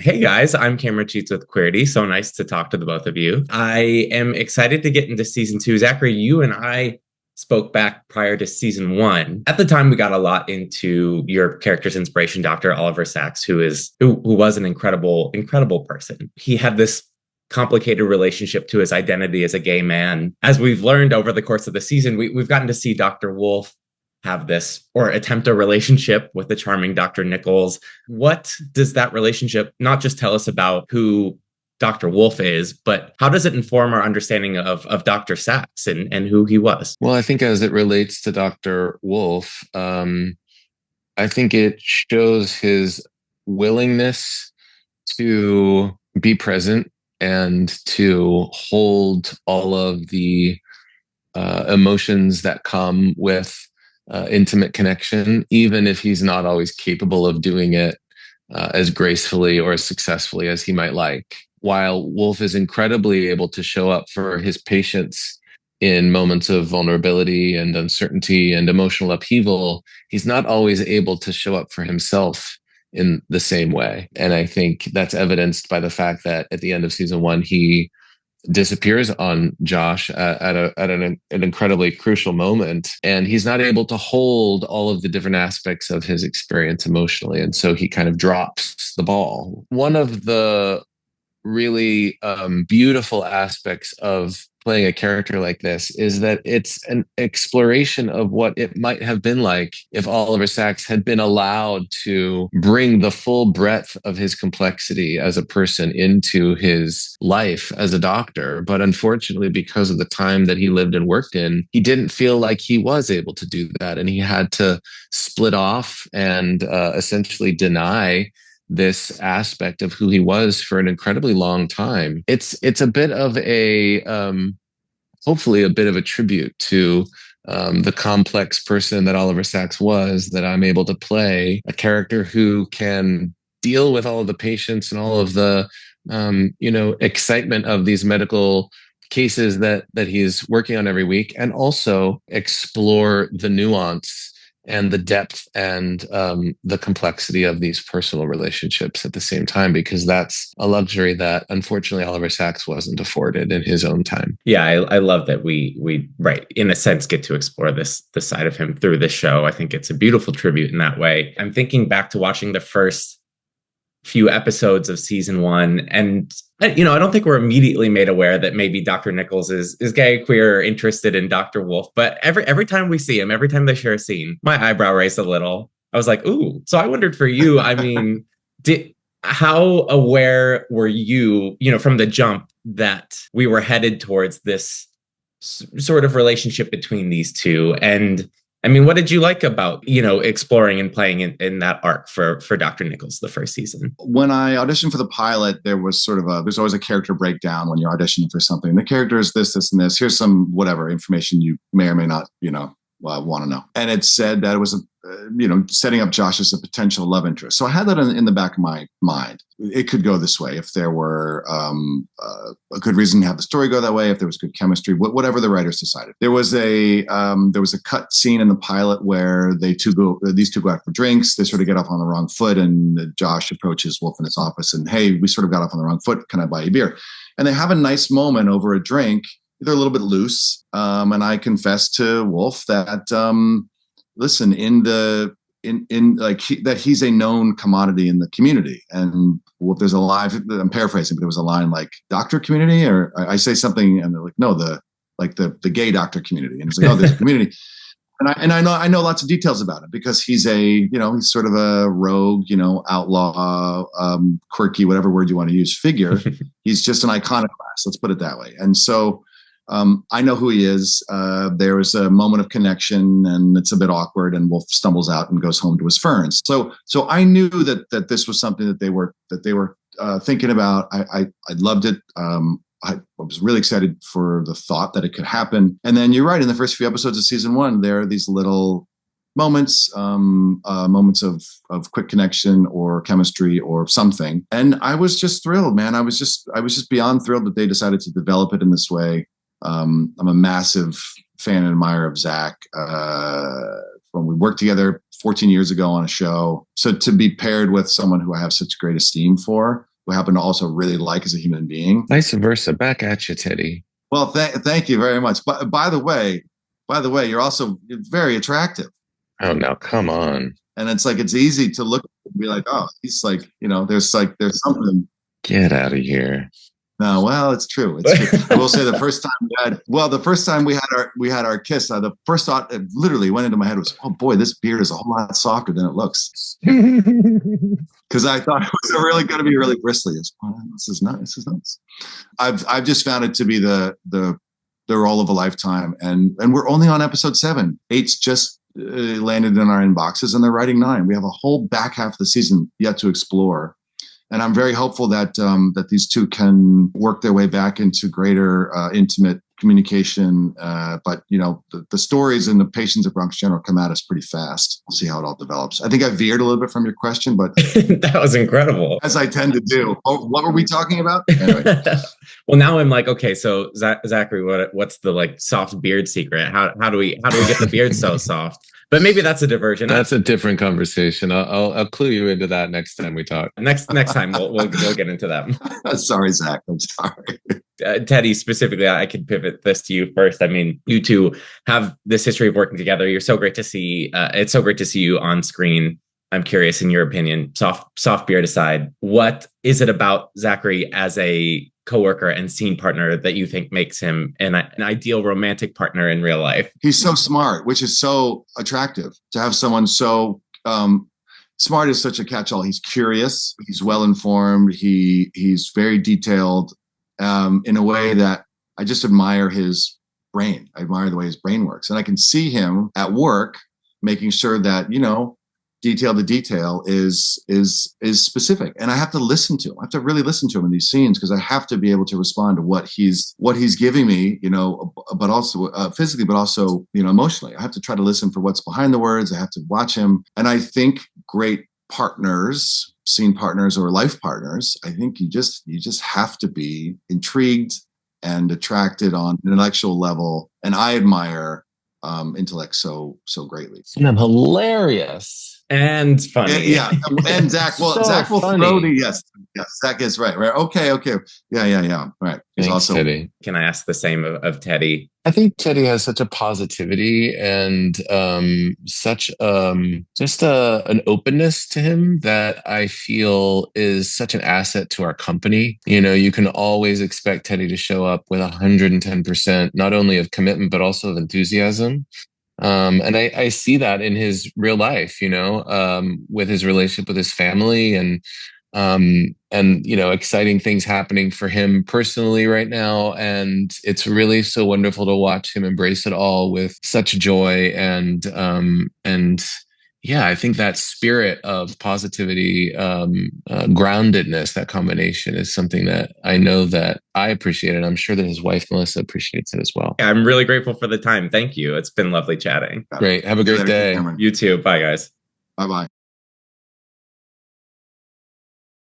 Hey guys, I'm Cameron Cheats with Queerty. So nice to talk to the both of you. I am excited to get into season two. Zachary, you and I spoke back prior to season one. At the time, we got a lot into your character's inspiration, Dr. Oliver Sacks, who was an incredible person. He had this complicated relationship to his identity as a gay man. As we've learned over the course of the season, we've gotten to see Dr. Wolf have this or attempt a relationship with the charming Dr. Nichols. What does that relationship not just tell us about who Dr. Wolf is, but how does it inform our understanding of Dr. Sachs and who he was? Well, I think as it relates to Dr. Wolf, I think it shows his willingness to be present and to hold all of the emotions that come with intimate connection, even if he's not always capable of doing it as gracefully or as successfully as he might like. While Wolf is incredibly able to show up for his patients in moments of vulnerability and uncertainty and emotional upheaval, he's not always able to show up for himself in the same way. And I think that's evidenced by the fact that at the end of season one, he disappears on Josh at an incredibly crucial moment. And he's not able to hold all of the different aspects of his experience emotionally. And so he kind of drops the ball. One of the really beautiful aspects of playing a character like this is that it's an exploration of what it might have been like if Oliver Sacks had been allowed to bring the full breadth of his complexity as a person into his life as a doctor. But unfortunately, because of the time that he lived and worked in, he didn't feel like he was able to do that. And he had to split off and essentially deny this aspect of who he was for an incredibly long time. It's a bit of a hopefully a bit of a tribute to the complex person that Oliver Sacks was, that I'm able to play a character who can deal with all of the patients and all of the excitement of these medical cases that he's working on every week, and also explore the nuance and the depth and the complexity of these personal relationships at the same time, because that's a luxury that unfortunately Oliver Sacks wasn't afforded in his own time. Yeah, I love that we right in a sense get to explore this side of him through this show. I think it's a beautiful tribute in that way. I'm thinking back to watching the first few episodes of season one, and I don't think we're immediately made aware that maybe Dr. Nichols is gay, queer, or interested in Dr. Wolf. But every time we see him, every time they share a scene, my eyebrow raised a little. I was like, ooh. So I wondered for you, I mean, how aware were you, from the jump, that we were headed towards this sort of relationship between these two? And I mean, what did you like about, exploring and playing in that arc for Dr. Nichols the first season? When I auditioned for the pilot, there was there's always a character breakdown when you're auditioning for something. The character is this, this, and this. Here's some whatever information you may or may not, want to know. And it said that it was, setting up Josh as a potential love interest. So I had that in the back of my mind. It could go this way if there were a good reason to have the story go that way, if there was good chemistry, whatever the writers decided. There was a cut scene in the pilot where these two go out for drinks. They sort of get off on the wrong foot, and Josh approaches Wolf in his office and, hey, we sort of got off on the wrong foot. Can I buy you a beer? And they have a nice moment over a drink. They're a little bit loose. And I confessed to Wolf that, listen, that he's a known commodity in the community. And there's a line, I'm paraphrasing, but there was a line like doctor community, or I say something and they're like, no, the gay doctor community. And it's like, oh, there's a community. And I know lots of details about it because he's he's sort of a rogue, outlaw, quirky, whatever word you want to use, figure. He's just an iconoclast. Let's put it that way. And so, I know who he is. There was a moment of connection, and it's a bit awkward. And Wolf stumbles out and goes home to his ferns. So I knew that this was something that they were thinking about. I loved it. I was really excited for the thought that it could happen. And then you're right. In the first few episodes of season one, there are these little moments of quick connection or chemistry or something. And I was just thrilled, man. I was just beyond thrilled that they decided to develop it in this way. I'm a massive fan and admirer of Zach. When we worked together 14 years ago on a show. So to be paired with someone who I have such great esteem for, who I happen to also really like as a human being. Vice versa. Back at you, Teddy. Well, thank you very much. But by the way, you're also very attractive. Oh, now come on. And it's like, it's easy to look and be like, oh, he's like, there's something. Get out of here. No, well, it's true. It's true. I will say the first time we had our kiss, the first thought that literally went into my head was, oh boy, this beard is a whole lot softer than it looks. Because I thought it was really going to be really bristly. This is nice. I've just found it to be the role of a lifetime, and we're only on episode 7. 8's just landed in our inboxes, and they're writing 9. We have a whole back half of the season yet to explore. And I'm very hopeful that these two can work their way back into greater intimate communication. But the stories and the patients of Bronx General come at us pretty fast. We'll see how it all develops. I think I veered a little bit from your question, but that was incredible, as I tend to do. Oh, what were we talking about? Anyway. Well, now I'm like, okay, so Zachary, what's the like soft beard secret? How do we get the beard so soft? But maybe that's a diversion. That's a different conversation. I'll clue you into that next time we talk. Next time we'll get into that. Sorry, Zach. I'm sorry. Teddy, specifically, I could pivot this to you first. I mean, you two have this history of working together. You're so great to see. It's so great to see you on screen. I'm curious, in your opinion, soft beard aside, what is it about Zachary as a coworker and scene partner that you think makes him an ideal romantic partner in real life? He's so smart, which is so attractive to have someone so smart is such a catch-all. He's curious, he's well-informed, he's very detailed in a way that I just admire his brain. I admire the way his brain works. And I can see him at work making sure that, detail to detail is specific, and I have to listen to him. I have to really listen to him in these scenes because I have to be able to respond to what he's giving me, but also physically, but also emotionally. I have to try to listen for what's behind the words. I have to watch him, and I think great partners, scene partners or life partners, I think you just have to be intrigued and attracted on an intellectual level, and I admire intellect so greatly. And I'm hilarious. And funny. Yeah. And Zach, Zach will throw the yes. Zach is right. Okay. Yeah. Right. He's Thanks, also Teddy. Can I ask the same of Teddy? I think Teddy has such a positivity and such just an openness to him that I feel is such an asset to our company. You can always expect Teddy to show up with 110%, not only of commitment, but also of enthusiasm. And I see that in his real life, with his relationship with his family and exciting things happening for him personally right now. And it's really so wonderful to watch him embrace it all with such joy. And yeah, I think that spirit of positivity, groundedness, that combination is something that I know that I appreciate. And I'm sure that his wife, Melissa, appreciates it as well. Yeah, I'm really grateful for the time. Thank you. It's been lovely chatting. Great. Have a great day. You too. Bye, guys. Bye-bye.